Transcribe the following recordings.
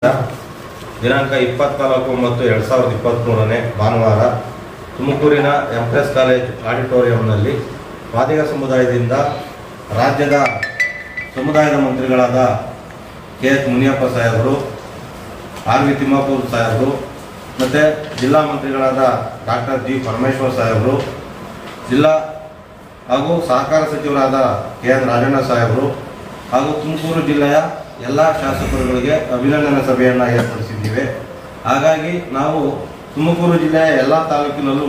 ದಿನಾಂಕ 24/9/2023 ಭಾನುವಾರ ತುಮಕೂರಿನ ಎಂಪ್ರೆಸ್ ಕಾಲೇಜ್ ಆಡಿಟೋರಿಯಂನಲ್ಲಿ ಮಾದಿಗ ಸಮುದಾಯದಿಂದ ರಾಜ್ಯದ ಸಮುದಾಯದ ಮಂತ್ರಿಗಳಾದ ಕೆ.ಎಚ್. ಮುನಿಯಪ್ಪ ಸಾಹೇಬರು, ಆರ್.ವಿ. ತಿಮ್ಮಾಪುರ್ ಸಾಹೇಬರು ಮತ್ತು ಜಿಲ್ಲಾ ಮಂತ್ರಿಗಳಾದ ಡಾಕ್ಟರ್ ಜಿ. ಪರಮೇಶ್ವರ್ ಸಾಹೇಬರು, ಜಿಲ್ಲಾ ಹಾಗೂ ಸಹಕಾರ ಸಚಿವರಾದ ಕೆ.ಎನ್. ರಾಜಣ್ಣ ಸಾಹೇಬರು ಹಾಗೂ ತುಮಕೂರು ಜಿಲ್ಲೆಯ ಎಲ್ಲ ಶಾಸಕರುಗಳಿಗೆ ಅಭಿನಂದನಾ ಸಭೆಯನ್ನು ಏರ್ಪಡಿಸಿದ್ದೇವೆ. ಹಾಗಾಗಿ ನಾವು ತುಮಕೂರು ಜಿಲ್ಲೆಯ ಎಲ್ಲ ತಾಲೂಕಿನಲ್ಲೂ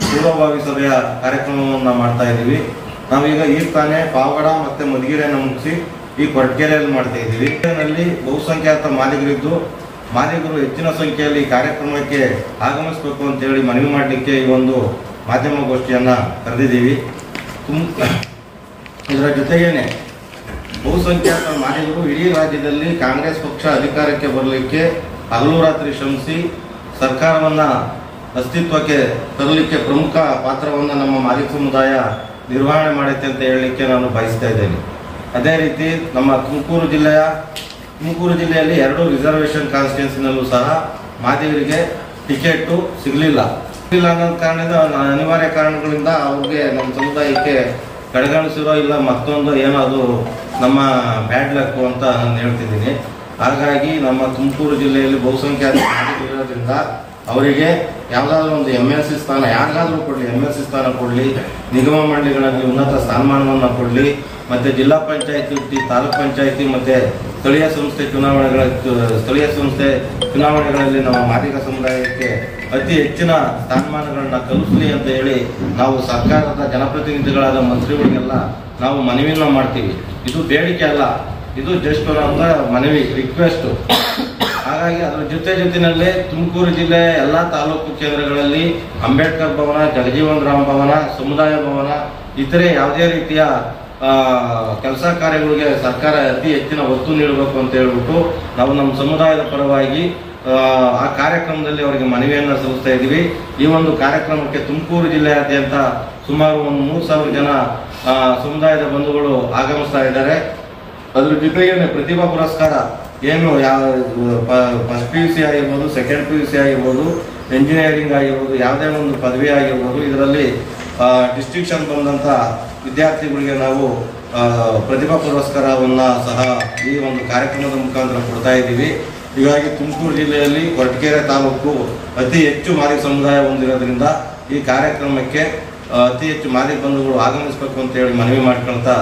ಪೂರ್ವಭಾವಿ ಸಭೆಯ ಕಾರ್ಯಕ್ರಮವನ್ನು ಮಾಡ್ತಾ ಇದ್ದೀವಿ. ನಾವೀಗ ಈಗ ತಾನೇ ಪಾವಗಡ ಮತ್ತು ಮಧುಗಿರಿಯನ್ನು ಮುಗಿಸಿ ಈ ಕೊರಟಗೆರೆಯಲ್ಲಿ ಮಾಡ್ತಾ ಇದ್ದೀವಿ. ಇದರಲ್ಲಿ ಬಹುಸಂಖ್ಯಾತ ಮಾದಿಗರಿದ್ದು ಮಾದಿಗರು ಹೆಚ್ಚಿನ ಸಂಖ್ಯೆಯಲ್ಲಿ ಕಾರ್ಯಕ್ರಮಕ್ಕೆ ಆಗಮಿಸಬೇಕು ಅಂತೇಳಿ ಮನವಿ ಮಾಡಲಿಕ್ಕೆ ಈ ಒಂದು ಮಾಧ್ಯಮ ಗೋಷ್ಠಿಯನ್ನು ಕರೆದಿದ್ದೀವಿ. ಇದರ ಜೊತೆಗೇನೆ ಬಹುಸಂಖ್ಯಾತ ಮಾದಿಗರು ಇಡೀ ರಾಜ್ಯದಲ್ಲಿ ಕಾಂಗ್ರೆಸ್ ಪಕ್ಷ ಅಧಿಕಾರಕ್ಕೆ ಬರಲಿಕ್ಕೆ ಹಗಲು ರಾತ್ರಿ ಶ್ರಮಿಸಿ ಸರ್ಕಾರವನ್ನು ಅಸ್ತಿತ್ವಕ್ಕೆ ತರಲಿಕ್ಕೆ ಪ್ರಮುಖ ಪಾತ್ರವನ್ನು ನಮ್ಮ ಮಾದಿಗ ಸಮುದಾಯ ನಿರ್ವಹಣೆ ಮಾಡುತ್ತೆ ಅಂತ ಹೇಳಲಿಕ್ಕೆ ನಾನು ಬಯಸ್ತಾ ಇದ್ದೇನೆ. ಅದೇ ರೀತಿ ನಮ್ಮ ತುಮಕೂರು ಜಿಲ್ಲೆಯಲ್ಲಿ 2 ರಿಸರ್ವೇಷನ್ ಕಾನ್ಸ್ಟಿಟ್ಯೂನ್ಸಿನಲ್ಲೂ ಸಹ ಮಾದಿಗರಿಗೆ ಟಿಕೆಟು ಸಿಗಲಿಲ್ಲ ಅನ್ನೋ ಕಾರಣದಿಂದ ಅನಿವಾರ್ಯ ಕಾರಣಗಳಿಂದ ಅವ್ರಿಗೆ ನಮ್ಮ ಸಮುದಾಯಕ್ಕೆ ಕಡೆಗಣಿಸಿರೋ ಇಲ್ಲ ಮತ್ತೊಂದು ಏನೋ ಅದು ನಮ್ಮ ಬ್ಯಾಡ್ ಲಕ್ ಅಂತ ನಾನು ಹೇಳ್ತಿದ್ದೀನಿ. ಹಾಗಾಗಿ ನಮ್ಮ ತುಮಕೂರು ಜಿಲ್ಲೆಯಲ್ಲಿ ಬಹುಸಂಖ್ಯಾತ ಇರೋದ್ರಿಂದ ಅವರಿಗೆ ಯಾವುದಾದ್ರೂ ಒಂದು MLC ಸ್ಥಾನ ಯಾರಿಗಾದರೂ ಕೊಡಲಿ, MLC ಸ್ಥಾನ ಕೊಡಲಿ, ನಿಗಮ ಮಂಡಳಿಗಳಲ್ಲಿ ಉನ್ನತ ಸ್ಥಾನಮಾನವನ್ನು ಕೊಡಲಿ, ಮತ್ತು ಜಿಲ್ಲಾ ಪಂಚಾಯತಿ, ತಾಲೂಕ್ ಪಂಚಾಯತಿ ಮತ್ತು ಸ್ಥಳೀಯ ಸಂಸ್ಥೆ ಚುನಾವಣೆಗಳಲ್ಲಿ ನಮ್ಮ ಮಾದಿಗ ಸಮುದಾಯಕ್ಕೆ ಅತಿ ಹೆಚ್ಚಿನ ಸ್ಥಾನಮಾನಗಳನ್ನು ಕಲ್ಪಿಸಲಿ ಅಂತ ಹೇಳಿ ನಾವು ಸರ್ಕಾರದ ಜನಪ್ರತಿನಿಧಿಗಳಾದ ಮಂತ್ರಿಗಳಿಗೆಲ್ಲ ನಾವು ಮನವಿಯನ್ನು ಮಾಡ್ತೀವಿ. ಇದು ಬೇಡಿಕೆ ಅಲ್ಲ, ಇದು ಜಸ್ಟ್ ಅಂತ ಮನವಿ, ರಿಕ್ವೆಸ್ಟು. ಹಾಗಾಗಿ ಅದರ ಜೊತೆಯಲ್ಲೇ ತುಮಕೂರು ಜಿಲ್ಲೆಯ ಎಲ್ಲ ತಾಲೂಕು ಕೇಂದ್ರಗಳಲ್ಲಿ ಅಂಬೇಡ್ಕರ್ ಭವನ, ಜಗಜೀವನ್ ರಾಮ್ ಭವನ, ಸಮುದಾಯ ಭವನ, ಇತರೆ ಯಾವುದೇ ರೀತಿಯ ಕೆಲಸ ಕಾರ್ಯಗಳಿಗೆ ಸರ್ಕಾರ ಅತಿ ಹೆಚ್ಚಿನ ಒತ್ತು ನೀಡಬೇಕು ಅಂತ ಹೇಳ್ಬಿಟ್ಟು ನಾವು ನಮ್ಮ ಸಮುದಾಯದ ಪರವಾಗಿ ಆ ಕಾರ್ಯಕ್ರಮದಲ್ಲಿ ಅವರಿಗೆ ಮನವಿಯನ್ನು ಸಲ್ಲಿಸ್ತಾ ಇದ್ದೀವಿ. ಈ ಒಂದು ಕಾರ್ಯಕ್ರಮಕ್ಕೆ ತುಮಕೂರು ಜಿಲ್ಲೆಯಾದ್ಯಂತ ಸುಮಾರು ಒಂದು 3,000 ಜನ ಸಮುದಾಯದ ಬಂಧುಗಳು ಆಗಮಿಸ್ತಾ ಇದ್ದಾರೆ. ಅದ್ರ ಜೊತೆಗೆ ಪ್ರತಿಭಾ ಪುರಸ್ಕಾರ ಏನು ಫಸ್ಟ್ PUC ಆಗಿರ್ಬೋದು, ಸೆಕೆಂಡ್ PUC ಆಗಿರ್ಬೋದು, ಎಂಜಿನಿಯರಿಂಗ್ ಆಗಿರ್ಬೋದು, ಯಾವುದೇ ಒಂದು ಪದವಿ ಆಗಿರ್ಬೋದು, ಇದರಲ್ಲಿ ಡಿಸ್ಟಿಂಕ್ಷನ್ ಬಂದಂಥ ವಿದ್ಯಾರ್ಥಿಗಳಿಗೆ ನಾವು ಪ್ರತಿಭಾ ಪುರಸ್ಕಾರವನ್ನು ಸಹ ಈ ಒಂದು ಕಾರ್ಯಕ್ರಮದ ಮುಖಾಂತರ ಕೊಡ್ತಾ ಇದ್ದೀವಿ. ಹೀಗಾಗಿ ತುಮಕೂರು ಜಿಲ್ಲೆಯಲ್ಲಿ ಕೊರಟಗೆರೆ ತಾಲೂಕು ಅತಿ ಹೆಚ್ಚು ಮಾದಿಗ ಸಮುದಾಯ ಹೊಂದಿರೋದ್ರಿಂದ ಈ ಕಾರ್ಯಕ್ರಮಕ್ಕೆ ಅತಿ ಹೆಚ್ಚು ಮಾದಿಗ ಬಂಧುಗಳು ಆಗಮಿಸಬೇಕು ಅಂತ ಹೇಳಿ ಮನವಿ ಮಾಡ್ಕೊಳ್ತಾ